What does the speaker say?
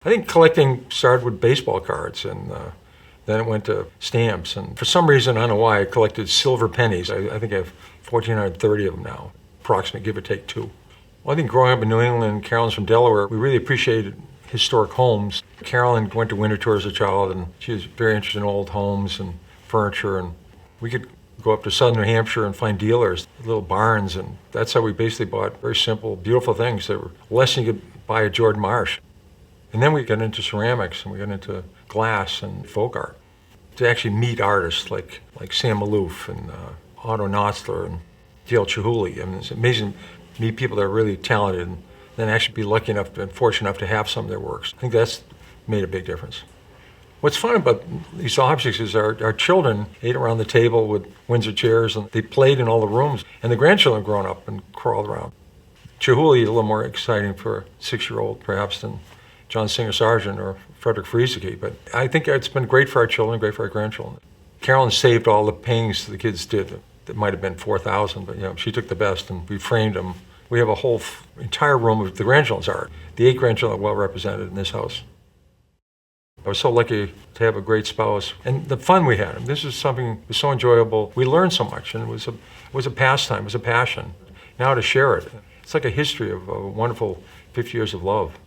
I think collecting started with baseball cards, and then it went to stamps. And for some reason, I don't know why, I collected silver pennies. I think I have 1,430 of them now, approximately, give or take two. Well, I think growing up in New England, Carolyn's from Delaware, we really appreciated historic homes. Carolyn went to winter tour as a child, and she was very interested in old homes and furniture, and we could go up to southern New Hampshire and find dealers, little barns, and that's how we basically bought very simple, beautiful things that were less than you could buy at Jordan Marsh. And then we got into ceramics, and we got into glass and folk art. To actually meet artists like Sam Maloof and Otto Knotzler and J.O.J. I mean, it's amazing to meet people that are really talented and then actually be lucky enough and fortunate enough to have some of their works. I think that's made a big difference. What's fun about these objects is our children ate around the table with Windsor chairs, and they played in all the rooms, and the grandchildren have grown up and crawled around. Chihuly is a little more exciting for a 6-year-old perhaps than John Singer Sargent or Frederick Frieseke, but I think it's been great for our children, great for our grandchildren. Carolyn saved all the paintings the kids did. That might have been 4,000, but she took the best, and we framed them. We have a whole entire room of the grandchildren's art. The 8 grandchildren are well represented in this house. I was so lucky to have a great spouse, and the fun we had. This is something that was so enjoyable. We learned so much, and it was a pastime, it was a passion. Now to share it, it's like a history of a wonderful 50 years of love.